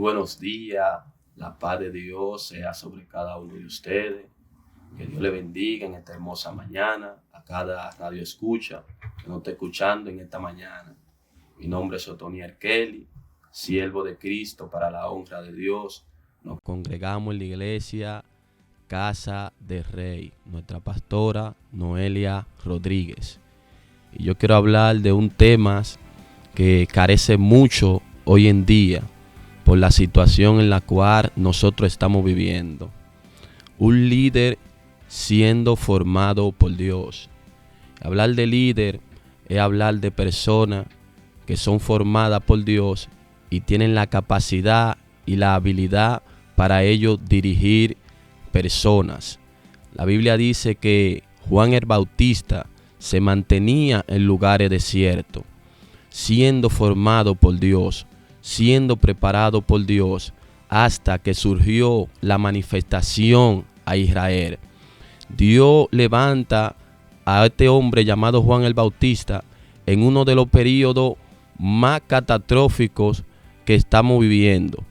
buenos días, la paz de Dios sea sobre cada uno de ustedes. Que Dios le bendiga en esta hermosa mañana, a cada radio escucha que nos está escuchando en esta mañana. Mi nombre es Otoniel Kelly, siervo de Cristo para la honra de Dios. Nos congregamos en la iglesia Casa de Rey, nuestra pastora Noelia Rodríguez. Y yo quiero hablar de un tema que carece mucho hoy en día por la situación en la cual nosotros estamos viviendo. Un líder siendo formado por Dios. Hablar de líder es hablar de personas que son formadas por Dios y tienen la capacidad y la habilidad para ellos dirigir personas. La Biblia dice que Juan el Bautista se mantenía en lugares desiertos, siendo formado por Dios, siendo preparado por Dios, hasta que surgió la manifestación a Israel. Dios levanta a este hombre llamado Juan el Bautista en uno de los periodos más catastróficos que estamos viviendo.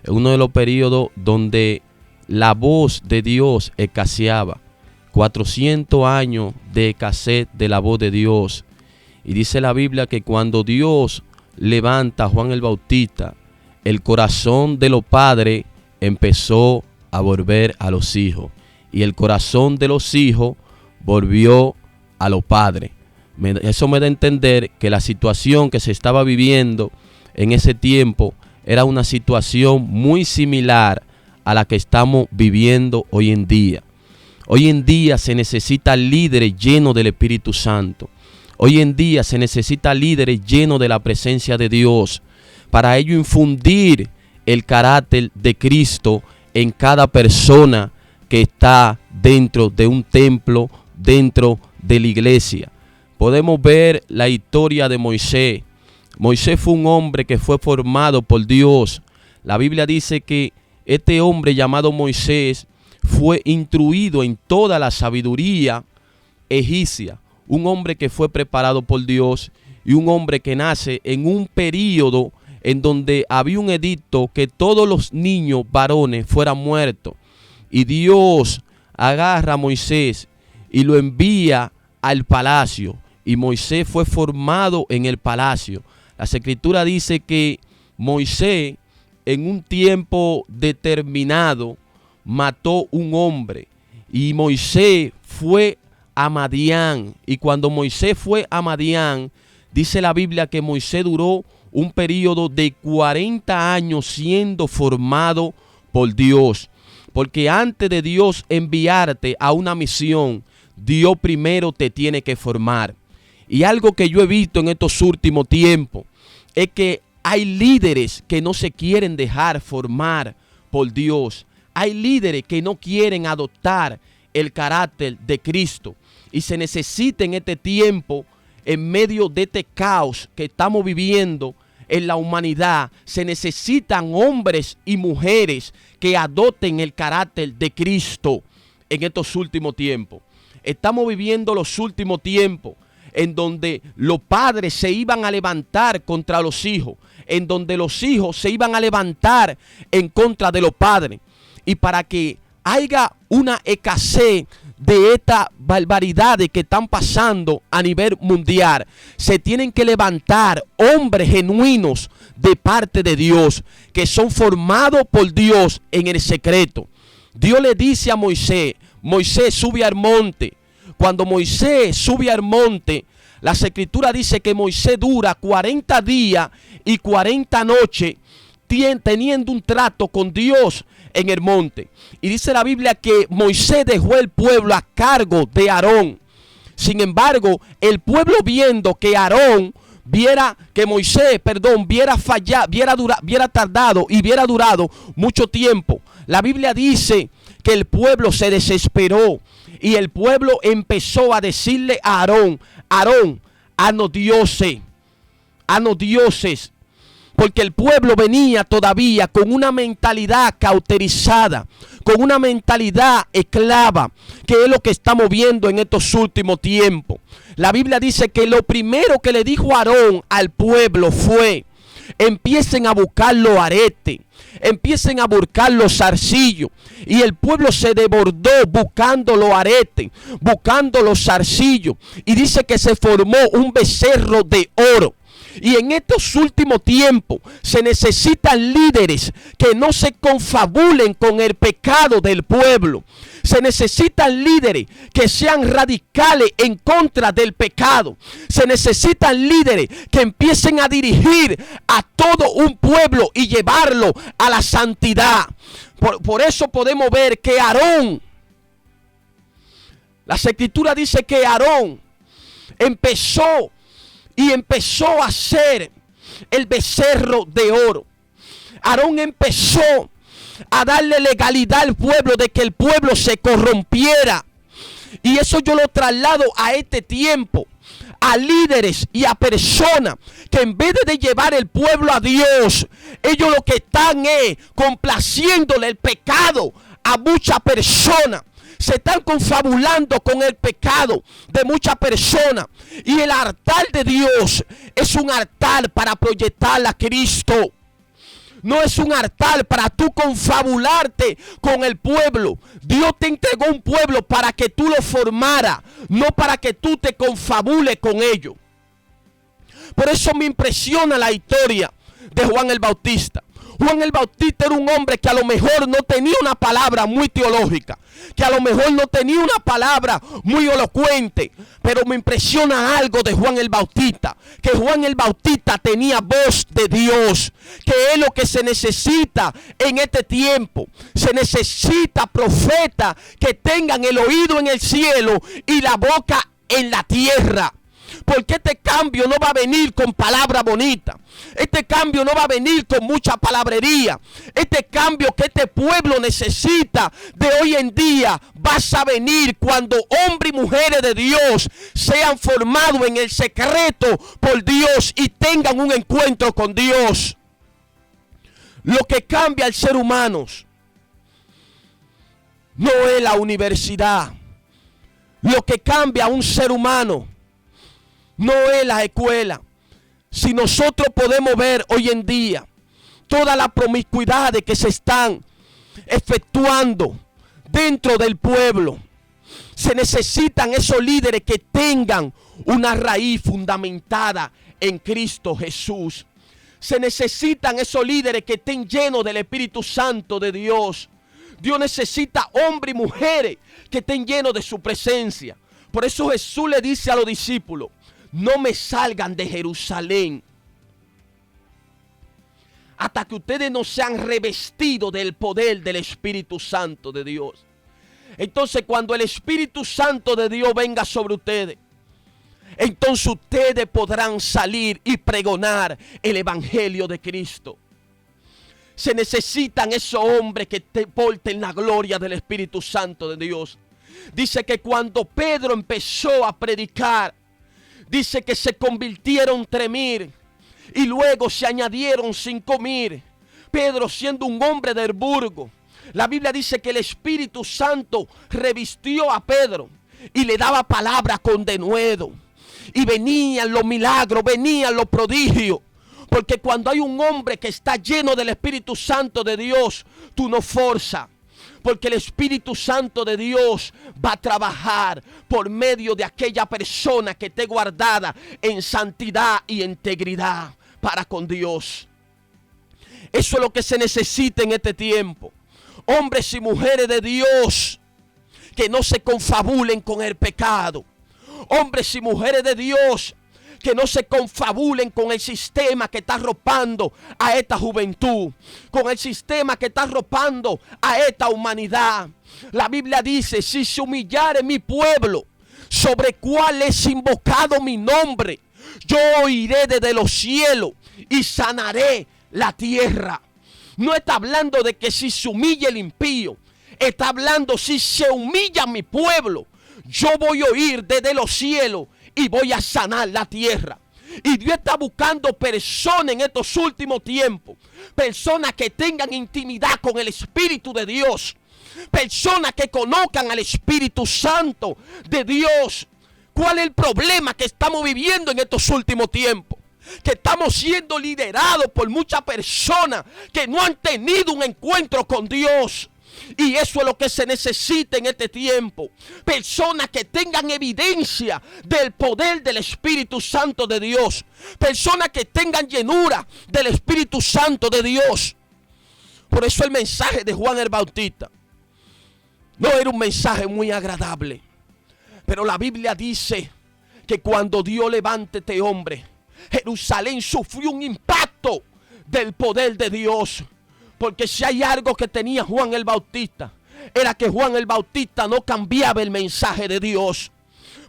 En uno de los periodos donde la voz de Dios escaseaba. 400 años de escasez de la voz de Dios. Y dice la Biblia que cuando Dios levanta a Juan el Bautista, el corazón de los padres empezó a volver a los hijos. Y el corazón de los hijos volvió a los padres. Eso me da a entender que la situación que se estaba viviendo en ese tiempo era una situación muy similar a la que estamos viviendo hoy en día. Hoy en día se necesitan líderes llenos del Espíritu Santo. Hoy en día se necesitan líderes llenos de la presencia de Dios para ello infundir el carácter de Cristo en cada persona que está dentro de un templo, dentro de la iglesia. Podemos ver la historia de Moisés. Moisés fue un hombre que fue formado por Dios. La Biblia dice que este hombre llamado Moisés fue instruido en toda la sabiduría egipcia. Un hombre que fue preparado por Dios y un hombre que nace en un período en donde había un edicto que todos los niños varones fueran muertos. Y Dios agarra a Moisés y lo envía al palacio. Y Moisés fue formado en el palacio. Las Escrituras dice que Moisés en un tiempo determinado mató un hombre. Y Moisés fue a Madián. Y cuando Moisés fue a Madián, dice la Biblia que Moisés duró un periodo de 40 años siendo formado por Dios. Porque antes de Dios enviarte a una misión, Dios primero te tiene que formar. Y algo que yo he visto en estos últimos tiempos es que hay líderes que no se quieren dejar formar por Dios. Hay líderes que no quieren adoptar el carácter de Cristo. Y se necesita en este tiempo, en medio de este caos que estamos viviendo en la humanidad, se necesitan hombres y mujeres que adopten el carácter de Cristo en estos últimos tiempos. Estamos viviendo los últimos tiempos en donde los padres se iban a levantar contra los hijos, en donde los hijos se iban a levantar en contra de los padres. Y para que haya una escasez de estas barbaridades que están pasando a nivel mundial, se tienen que levantar hombres genuinos de parte de Dios, que son formados por Dios en el secreto. Dios le dice a Moisés, Moisés sube al monte. Cuando Moisés sube al monte, la Escritura dice que Moisés dura 40 días y 40 noches teniendo un trato con Dios en el monte. Y dice la Biblia que Moisés dejó el pueblo a cargo de Aarón. Sin embargo, el pueblo viendo que Aarón hubiera tardado y hubiera durado mucho tiempo, la Biblia dice que el pueblo se desesperó y el pueblo empezó a decirle a Aarón, Aarón, haznos dioses, porque el pueblo venía todavía con una mentalidad cauterizada, con una mentalidad esclava, que es lo que estamos viendo en estos últimos tiempos. La Biblia dice que lo primero que le dijo Aarón al pueblo fue: empiecen a buscar los aretes, empiecen a buscar los zarcillos. Y el pueblo se desbordó buscando los aretes, buscando los zarcillos. Y dice que se formó un becerro de oro. Y en estos últimos tiempos se necesitan líderes que no se confabulen con el pecado del pueblo. Se necesitan líderes que sean radicales en contra del pecado. Se necesitan líderes que empiecen a dirigir a todo un pueblo y llevarlo a la santidad. Por eso podemos ver que Aarón, las escrituras dicen que Aarón empezó a ser el becerro de oro. Aarón empezó a darle legalidad al pueblo de que el pueblo se corrompiera. Y eso yo lo traslado a este tiempo, a líderes y a personas que en vez de llevar el pueblo a Dios, ellos lo que están es complaciéndole el pecado a muchas personas. Se están confabulando con el pecado de muchas personas. Y el altar de Dios es un altar para proyectar a Cristo. No es un altar para tú confabularte con el pueblo. Dios te entregó un pueblo para que tú lo formaras, no para que tú te confabules con ellos. Por eso me impresiona la historia de Juan el Bautista. Juan el Bautista era un hombre que a lo mejor no tenía una palabra muy teológica, que a lo mejor no tenía una palabra muy elocuente, pero me impresiona algo de Juan el Bautista, que Juan el Bautista tenía voz de Dios, que es lo que se necesita en este tiempo. Se necesita profetas que tengan el oído en el cielo y la boca en la tierra. Porque este cambio no va a venir con palabra bonita. Este cambio no va a venir con mucha palabrería. Este cambio que este pueblo necesita de hoy en día va a venir cuando hombres y mujeres de Dios sean formados en el secreto por Dios y tengan un encuentro con Dios. Lo que cambia al ser humano no es la universidad. Lo que cambia a un ser humano no es la escuela. Si nosotros podemos ver hoy en día todas las promiscuidades que se están efectuando dentro del pueblo, se necesitan esos líderes que tengan una raíz fundamentada en Cristo Jesús. Se necesitan esos líderes que estén llenos del Espíritu Santo de Dios. Dios necesita hombres y mujeres que estén llenos de su presencia. Por eso Jesús le dice a los discípulos: no me salgan de Jerusalén hasta que ustedes no sean revestidos del poder del Espíritu Santo de Dios. Entonces, cuando el Espíritu Santo de Dios venga sobre ustedes, entonces ustedes podrán salir y pregonar el Evangelio de Cristo. Se necesitan esos hombres que te porten la gloria del Espíritu Santo de Dios. Dice que cuando Pedro empezó a predicar, dice que se convirtieron 3,000 y luego se añadieron 5,000. Pedro, siendo un hombre del burgo, la Biblia dice que el Espíritu Santo revistió a Pedro y le daba palabra con denuedo. Y venían los milagros, venían los prodigios. Porque cuando hay un hombre que está lleno del Espíritu Santo de Dios, tú no forzas. Porque el Espíritu Santo de Dios va a trabajar por medio de aquella persona que esté guardada en santidad y integridad para con Dios. Eso es lo que se necesita en este tiempo. Hombres y mujeres de Dios que no se confabulen con el pecado. Hombres y mujeres de Dios que no se confabulen con el sistema que está arropando a esta juventud, con el sistema que está arropando a esta humanidad. La Biblia dice: si se humillare mi pueblo, sobre cual es invocado mi nombre, yo oiré desde los cielos y sanaré la tierra. No está hablando de que si se humilla el impío, está hablando si se humilla mi pueblo, yo voy a oír desde los cielos y voy a sanar la tierra. Y Dios está buscando personas en estos últimos tiempos. Personas que tengan intimidad con el Espíritu de Dios. Personas que conozcan al Espíritu Santo de Dios. ¿Cuál es el problema que estamos viviendo en estos últimos tiempos? que estamos siendo liderados por muchas personas que no han tenido un encuentro con Dios. Y eso es lo que se necesita en este tiempo. Personas que tengan evidencia del poder del Espíritu Santo de Dios. Personas que tengan llenura del Espíritu Santo de Dios. Por eso el mensaje de Juan el Bautista no era un mensaje muy agradable. Pero la Biblia dice que cuando Dios levante este hombre, Jerusalén sufrió un impacto del poder de Dios. Porque si hay algo que tenía Juan el Bautista, era que Juan el Bautista no cambiaba el mensaje de Dios.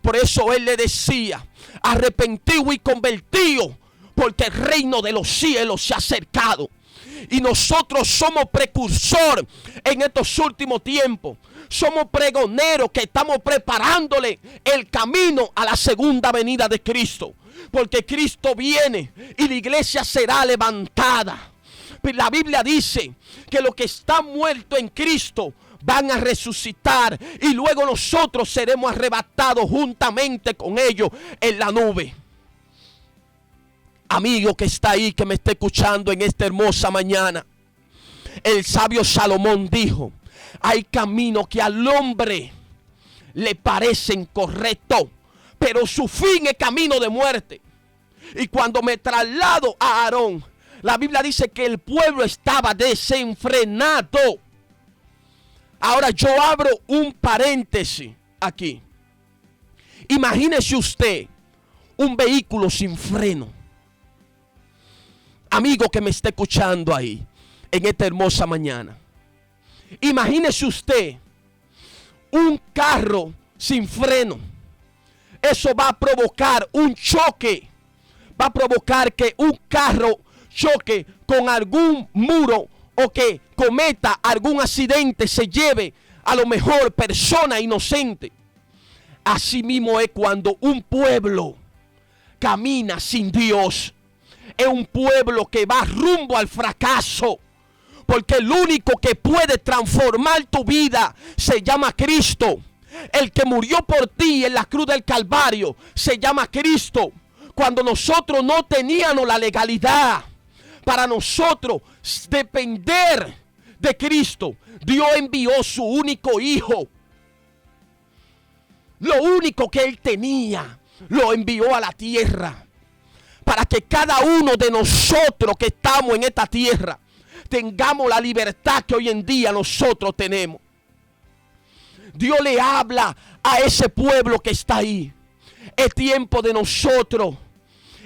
Por eso él le decía: arrepentido y convertido, porque el reino de los cielos se ha acercado. Y nosotros somos precursor en estos últimos tiempos. Somos pregoneros que estamos preparándole el camino a la segunda venida de Cristo. Porque Cristo viene y la iglesia será levantada. La Biblia dice que los que están muertos en Cristo van a resucitar y luego nosotros seremos arrebatados juntamente con ellos en la nube. Amigo que está ahí, que me está escuchando en esta hermosa mañana, el sabio Salomón dijo: hay caminos que al hombre le parecen correctos, pero su fin es camino de muerte. Y cuando me traslado a Aarón, la Biblia dice que el pueblo estaba desenfrenado. Ahora yo abro un paréntesis aquí. Imagínese usted un vehículo sin freno. Amigo que me está escuchando ahí en esta hermosa mañana. Imagínese usted un carro sin freno. Eso va a provocar un choque. Va a provocar que un carro choque con algún muro o que cometa algún accidente, se lleve a lo mejor persona inocente. Así mismo es cuando un pueblo camina sin Dios. Es un pueblo que va rumbo al fracaso. Porque el único que puede transformar tu vida se llama Cristo. El que murió por ti en la cruz del Calvario se llama Cristo. Cuando nosotros no teníamos la legalidad para nosotros depender de Cristo, Dios envió su único hijo. Lo único que él tenía, lo envió a la tierra. Para que cada uno de nosotros que estamos en esta tierra tengamos la libertad que hoy en día nosotros tenemos. Dios le habla a ese pueblo que está ahí. Es tiempo de nosotros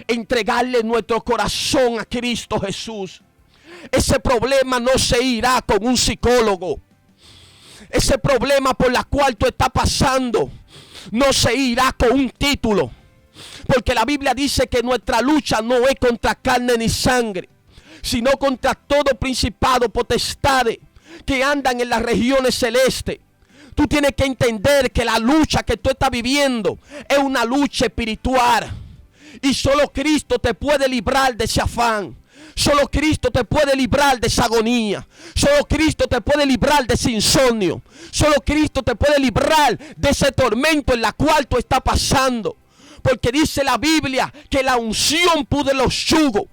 entregarle nuestro corazón a Cristo Jesús. Ese problema no se irá con un psicólogo. Ese problema por la cual tú estás pasando no se irá con un título. Porque la Biblia dice que nuestra lucha no es contra carne ni sangre, sino contra todo principado, potestades que andan en las regiones celestes. Tú tienes que entender que la lucha que tú estás viviendo es una lucha espiritual. Y solo Cristo te puede librar de ese afán. Solo Cristo te puede librar de esa agonía. Solo Cristo te puede librar de ese insomnio. Solo Cristo te puede librar de ese tormento en la cual tú estás pasando. Porque dice la Biblia que la unción pudre los yugos.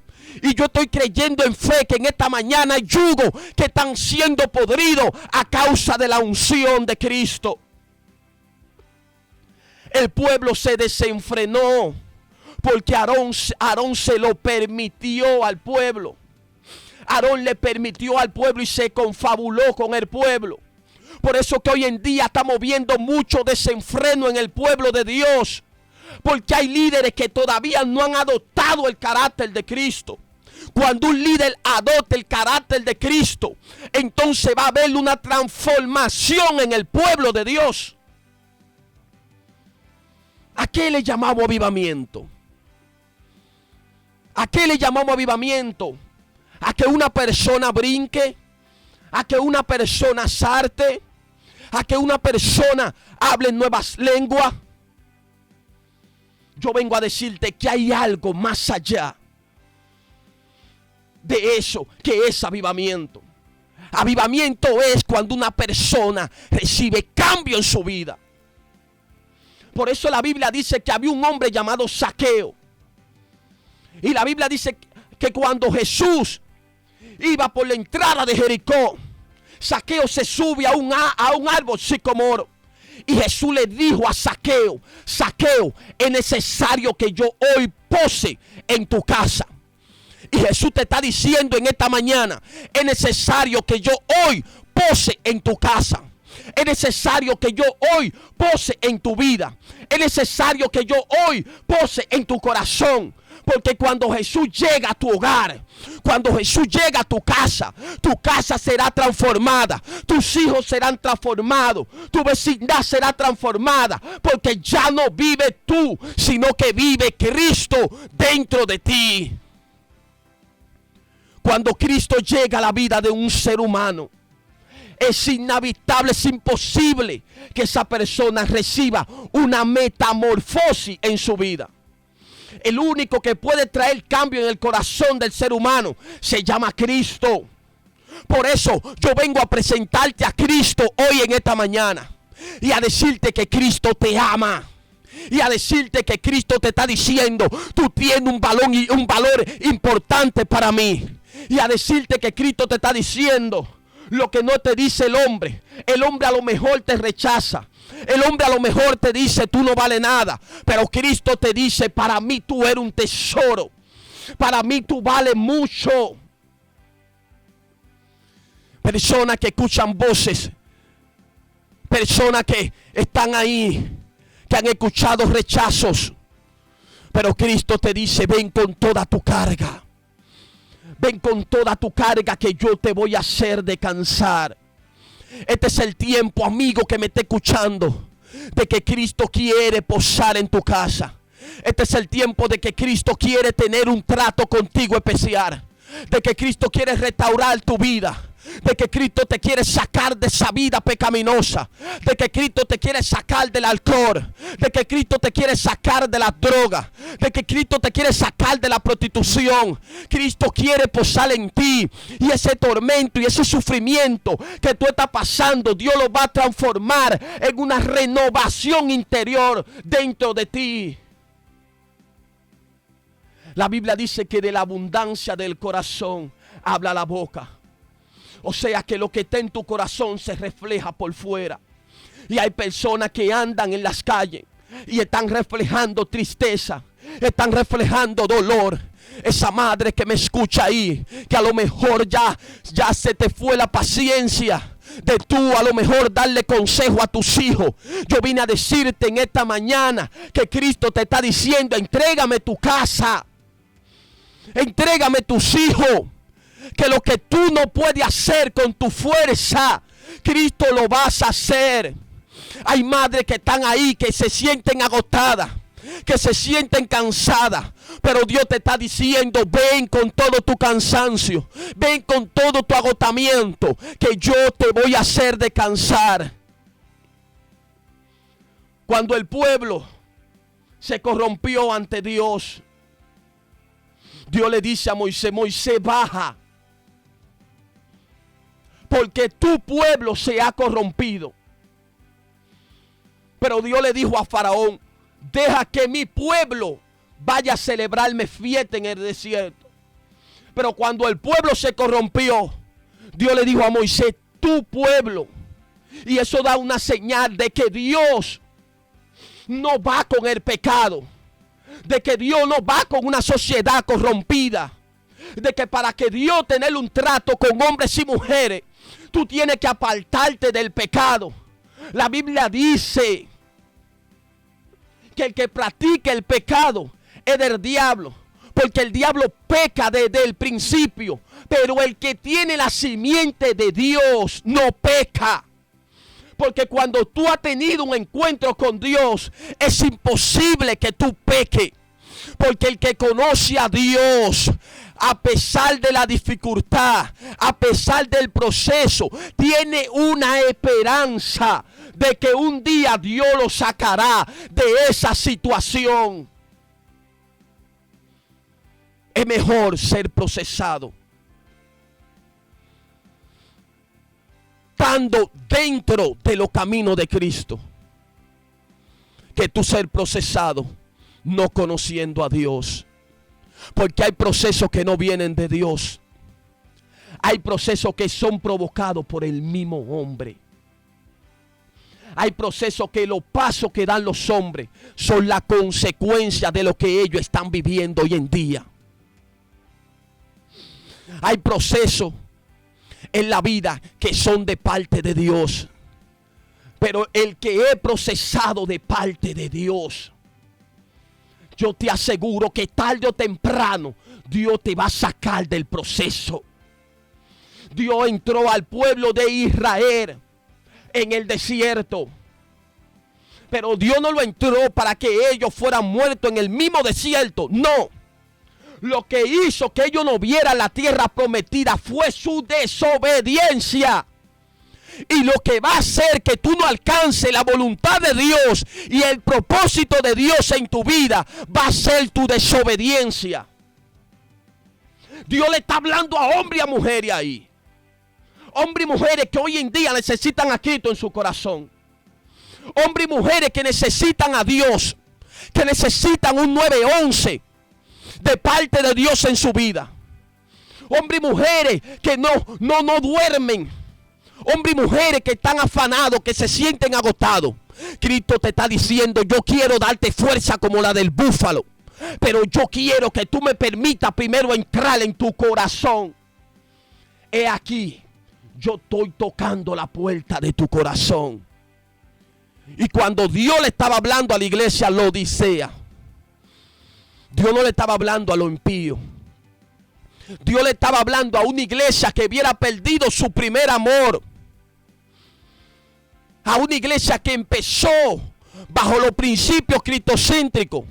Y yo estoy creyendo en fe que en esta mañana hay yugos que están siendo podridos a causa de la unción de Cristo. El pueblo se desenfrenó porque Aarón se lo permitió al pueblo. Aarón le permitió al pueblo y se confabuló con el pueblo. Por eso que hoy en día estamos viendo mucho desenfreno en el pueblo de Dios. Porque hay líderes que todavía no han adoptado el carácter de Cristo. Cuando un líder adopte el carácter de Cristo, entonces va a haber una transformación en el pueblo de Dios. ¿A qué le llamamos avivamiento? ¿A qué le llamamos avivamiento? ¿A que una persona brinque? ¿A que una persona salte? ¿A que una persona hable nuevas lenguas? Yo vengo a decirte que hay algo más allá de eso que es avivamiento. Avivamiento es cuando una persona recibe cambio en su vida. Por eso la Biblia dice que había un hombre llamado Zaqueo. Y la Biblia dice que cuando Jesús iba por la entrada de Jericó, Zaqueo se sube a un árbol sicomoro. Y Jesús le dijo a Zaqueo: Zaqueo, es necesario que yo hoy pose en tu casa. Y Jesús te está diciendo en esta mañana: es necesario que yo hoy pose en tu casa. Es necesario que yo hoy pose en tu vida. Es necesario que yo hoy pose en tu corazón. Porque cuando Jesús llega a tu hogar, cuando Jesús llega a tu casa será transformada, tus hijos serán transformados, tu vecindad será transformada, porque ya no vive tú, sino que vive Cristo dentro de ti. Cuando Cristo llega a la vida de un ser humano, es inevitable, es imposible que esa persona reciba una metamorfosis en su vida. El único que puede traer cambio en el corazón del ser humano se llama Cristo. Por eso yo vengo a presentarte a Cristo hoy en esta mañana y a decirte que Cristo te ama. Y a decirte que Cristo te está diciendo: tú tienes un valor importante para mí. Y a decirte que Cristo te está diciendo lo que no te dice el hombre. El hombre a lo mejor te rechaza. El hombre a lo mejor te dice: tú no vales nada. Pero Cristo te dice: para mí tú eres un tesoro. Para mí tú vales mucho. Personas que escuchan voces. Personas que están ahí, que han escuchado rechazos. Pero Cristo te dice: ven con toda tu carga. Ven con toda tu carga, que yo te voy a hacer descansar. Este es el tiempo, amigo, que me esté escuchando, de que Cristo quiere posar en tu casa. Este es el tiempo de que Cristo quiere tener un trato contigo especial. De que Cristo quiere restaurar tu vida. De que Cristo te quiere sacar de esa vida pecaminosa. De que Cristo te quiere sacar del alcohol. De que Cristo te quiere sacar de la droga. De que Cristo te quiere sacar de la prostitución. Cristo quiere posar en ti. Y ese tormento y ese sufrimiento que tú estás pasando, Dios lo va a transformar en una renovación interior dentro de ti. La Biblia dice que de la abundancia del corazón habla la boca. O sea que lo que está en tu corazón se refleja por fuera. Y hay personas que andan en las calles y están reflejando tristeza, están reflejando dolor. Esa madre que me escucha ahí, que a lo mejor ya se te fue la paciencia de tú a lo mejor darle consejo a tus hijos. Yo vine a decirte en esta mañana que Cristo te está diciendo: entrégame tu casa, entrégame tus hijos. Que lo que tú no puedes hacer con tu fuerza, Cristo lo vas a hacer. Hay madres que están ahí, que se sienten agotadas, que se sienten cansadas. Pero Dios te está diciendo: ven con todo tu cansancio, ven con todo tu agotamiento, que yo te voy a hacer descansar. Cuando el pueblo se corrompió ante Dios, Dios le dice a Moisés: Moisés, baja, porque tu pueblo se ha corrompido. Pero Dios le dijo a Faraón: deja que mi pueblo vaya a celebrarme fiesta en el desierto. Pero cuando el pueblo se corrompió, Dios le dijo a Moisés: tu pueblo. Y eso da una señal de que Dios no va con el pecado, de que Dios no va con una sociedad corrompida, de que para que Dios tenga un trato con hombres y mujeres, tú tienes que apartarte del pecado. La Biblia dice que el que practica el pecado es del diablo, porque el diablo peca desde el principio, pero el que tiene la simiente de Dios no peca. Porque cuando tú has tenido un encuentro con Dios, es imposible que tú peques. Porque el que conoce a Dios, a pesar de la dificultad, a pesar del proceso, tiene una esperanza de que un día Dios lo sacará de esa situación. Es mejor ser procesado estando dentro de los caminos de Cristo, que tú ser procesado no conociendo a Dios. Porque hay procesos que no vienen de Dios. Hay procesos que son provocados por el mismo hombre. Hay procesos que los pasos que dan los hombres son la consecuencia de lo que ellos están viviendo hoy en día. Hay procesos en la vida que son de parte de Dios. Pero el que es procesado de parte de Dios, yo te aseguro que tarde o temprano Dios te va a sacar del proceso. Dios entró al pueblo de Israel en el desierto. Pero Dios no lo entró para que ellos fueran muertos en el mismo desierto. No. Lo que hizo que ellos no vieran la tierra prometida fue su desobediencia. Y lo que va a hacer que tú no alcances la voluntad de Dios y el propósito de Dios en tu vida va a ser tu desobediencia. Dios le está hablando a hombres y a mujeres ahí. Hombres y mujeres que hoy en día necesitan a Cristo en su corazón. Hombres y mujeres que necesitan a Dios. Que necesitan un 911 de parte de Dios en su vida. Hombres y mujeres que no duermen. Hombres y mujeres que están afanados, que se sienten agotados. Cristo te está diciendo: yo quiero darte fuerza como la del búfalo, pero yo quiero que tú me permitas primero entrar en tu corazón. He aquí, yo estoy tocando la puerta de tu corazón. Y cuando Dios le estaba hablando a la iglesia Laodicea, Dios no le estaba hablando a los impíos. Dios le estaba hablando a una iglesia que hubiera perdido su primer amor. A una iglesia que empezó bajo los principios cristocéntricos,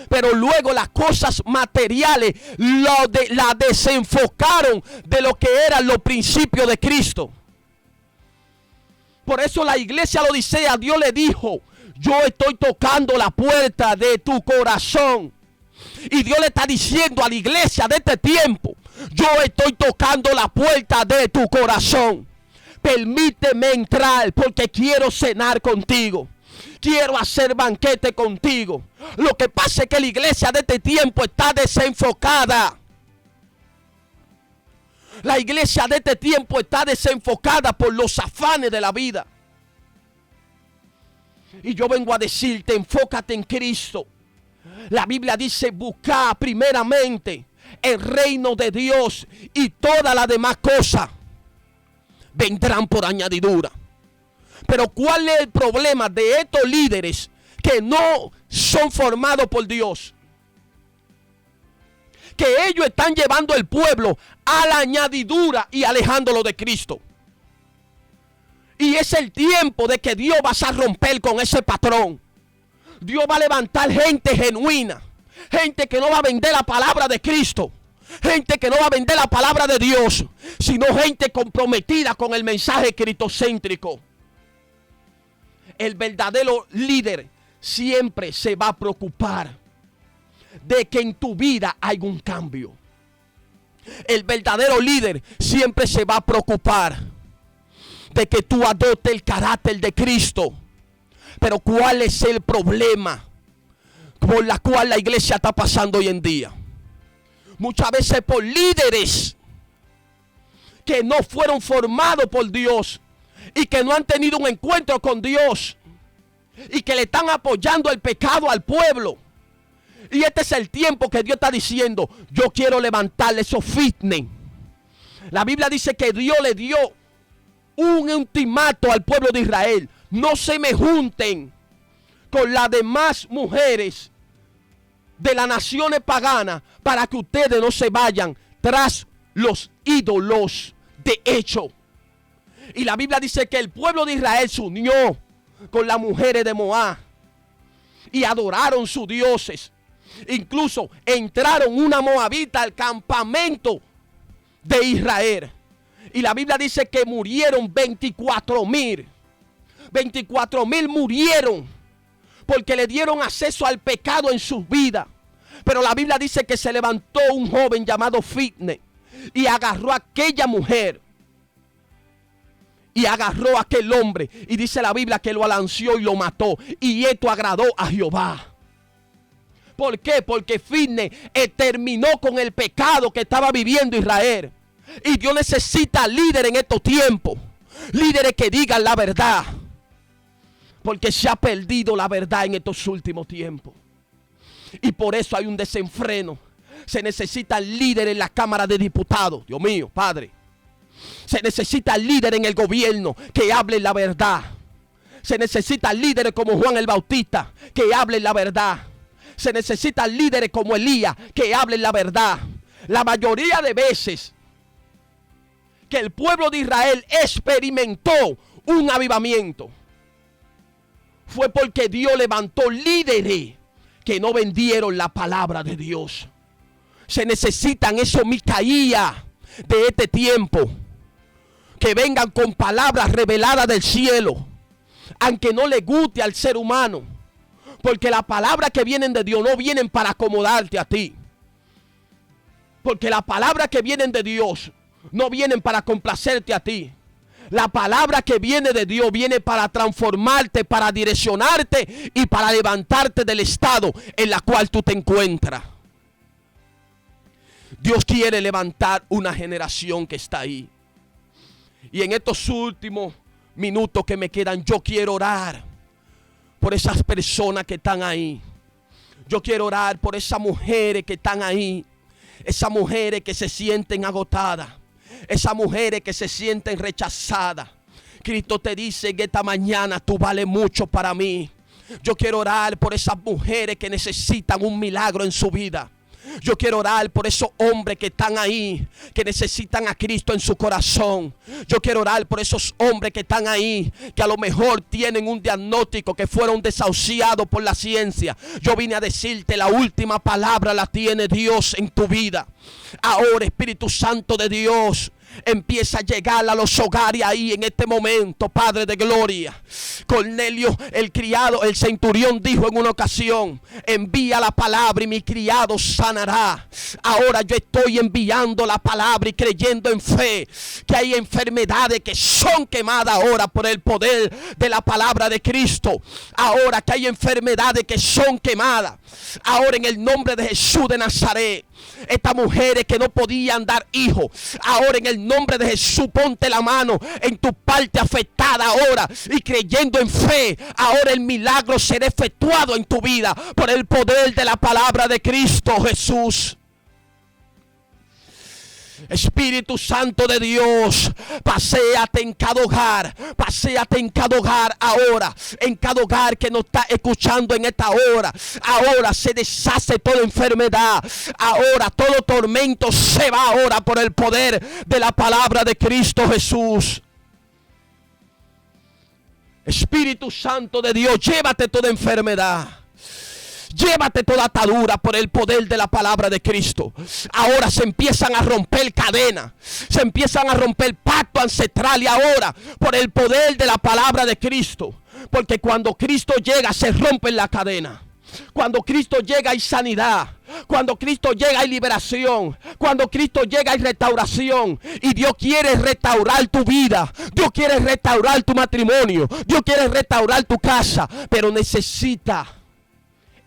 pero luego las cosas materiales la desenfocaron de lo que eran los principios de Cristo. Por eso la iglesia Laodicea, Dios le dijo: yo estoy tocando la puerta de tu corazón. Y Dios le está diciendo a la iglesia de este tiempo: yo estoy tocando la puerta de tu corazón. Permíteme entrar porque quiero cenar contigo. Quiero hacer banquete contigo. Lo que pasa es que la iglesia de este tiempo está desenfocada. La iglesia de este tiempo está desenfocada por los afanes de la vida. Y yo vengo a decirte: enfócate en Cristo. La Biblia dice: busca primeramente el reino de Dios y todas las demás cosas vendrán por añadidura. Pero ¿cuál es el problema de estos líderes que no son formados por Dios? Que ellos están llevando el pueblo a la añadidura y alejándolo de Cristo. Y es el tiempo de que Dios va a romper con ese patrón. Dios va a levantar gente genuina, gente que no va a vender la palabra de Cristo, gente que no va a vender la palabra de Dios, sino gente comprometida con el mensaje cristocéntrico. El verdadero líder siempre se va a preocupar de que en tu vida haya un cambio. El verdadero líder siempre se va a preocupar de que tú adoptes el carácter de Cristo. Pero ¿cuál es el problema por la cual la iglesia está pasando hoy en día? Muchas veces por líderes que no fueron formados por Dios y que no han tenido un encuentro con Dios y que le están apoyando el pecado al pueblo. Y este es el tiempo que Dios está diciendo: yo quiero levantarle esos fitness. La Biblia dice que Dios le dio un ultimato al pueblo de Israel: no se me junten con las demás mujeres de las naciones paganas para que ustedes no se vayan tras los ídolos de hecho. Y la Biblia dice que el pueblo de Israel se unió con las mujeres de Moab y adoraron sus dioses. Incluso entraron una moabita al campamento de Israel. Y la Biblia dice que murieron 24,000. 24,000 murieron porque le dieron acceso al pecado en sus vidas. Pero la Biblia dice que se levantó un joven llamado Fitness y agarró a aquella mujer y agarró a aquel hombre, y dice la Biblia que lo alanció y lo mató. Y esto agradó a Jehová. ¿Por qué? Porque Fitness terminó con el pecado que estaba viviendo Israel. Y Dios necesita líderes en estos tiempos. Líderes que digan la verdad. Porque se ha perdido la verdad en estos últimos tiempos. Y por eso hay un desenfreno. Se necesitan líderes en la Cámara de Diputados. Dios mío, Padre. Se necesita líderes en el gobierno que hablen la verdad. Se necesitan líderes como Juan el Bautista que hablen la verdad. Se necesitan líderes como Elías que hablen la verdad. La mayoría de veces que el pueblo de Israel experimentó un avivamiento fue porque Dios levantó líderes que no vendieron la palabra de Dios. Se necesitan esos Micaías de este tiempo que vengan con palabras reveladas del cielo, aunque no le guste al ser humano, porque las palabras que vienen de Dios no vienen para acomodarte a ti, porque las palabras que vienen de Dios no vienen para complacerte a ti. La palabra que viene de Dios viene para transformarte, para direccionarte y para levantarte del estado en la cual tú te encuentras. Dios quiere levantar una generación que está ahí. Y en estos últimos minutos que me quedan, yo quiero orar por esas personas que están ahí. Yo quiero orar por esas mujeres que están ahí. Esas mujeres que se sienten agotadas. Esas mujeres que se sienten rechazadas. Cristo te dice en esta mañana: tú vales mucho para mí. Yo quiero orar por esas mujeres que necesitan un milagro en su vida. Yo quiero orar por esos hombres que están ahí, que necesitan a Cristo en su corazón. Yo quiero orar por esos hombres que están ahí, que a lo mejor tienen un diagnóstico, que fueron desahuciados por la ciencia. Yo vine a decirte: la última palabra la tiene Dios en tu vida. Ahora, Espíritu Santo de Dios, empieza a llegar a los hogares ahí en este momento, Padre de gloria. Cornelio, el criado, el centurión, dijo en una ocasión: envía la palabra y mi criado sanará. Ahora yo estoy enviando la palabra y creyendo en fe que hay enfermedades que son quemadas ahora por el poder de la palabra de Cristo. Ahora que hay enfermedades que son quemadas ahora en el nombre de Jesús de Nazaret. Estas mujeres que no podían dar hijos, ahora en el nombre de Jesús, ponte la mano en tu parte afectada ahora y creyendo en fe, ahora el milagro será efectuado en tu vida por el poder de la palabra de Cristo Jesús. Espíritu Santo de Dios, paséate en cada hogar, paséate en cada hogar ahora, en cada hogar que nos está escuchando en esta hora. Ahora se deshace toda enfermedad, ahora todo tormento se va ahora por el poder de la palabra de Cristo Jesús. Espíritu Santo de Dios, llévate toda enfermedad. Llévate toda atadura por el poder de la palabra de Cristo. Ahora se empiezan a romper cadenas. Se empiezan a romper pactos ancestrales ahora por el poder de la palabra de Cristo. Porque cuando Cristo llega se rompen las cadenas. Cuando Cristo llega hay sanidad. Cuando Cristo llega hay liberación. Cuando Cristo llega hay restauración. Y Dios quiere restaurar tu vida. Dios quiere restaurar tu matrimonio. Dios quiere restaurar tu casa. Pero necesita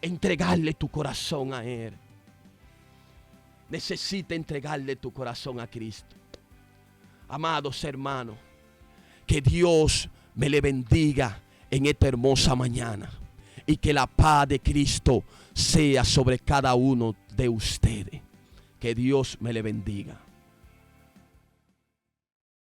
entregarle tu corazón a Él. Necesita entregarle tu corazón a Cristo. Amados hermanos, que Dios me le bendiga en esta hermosa mañana. Y que la paz de Cristo sea sobre cada uno de ustedes. Que Dios me le bendiga.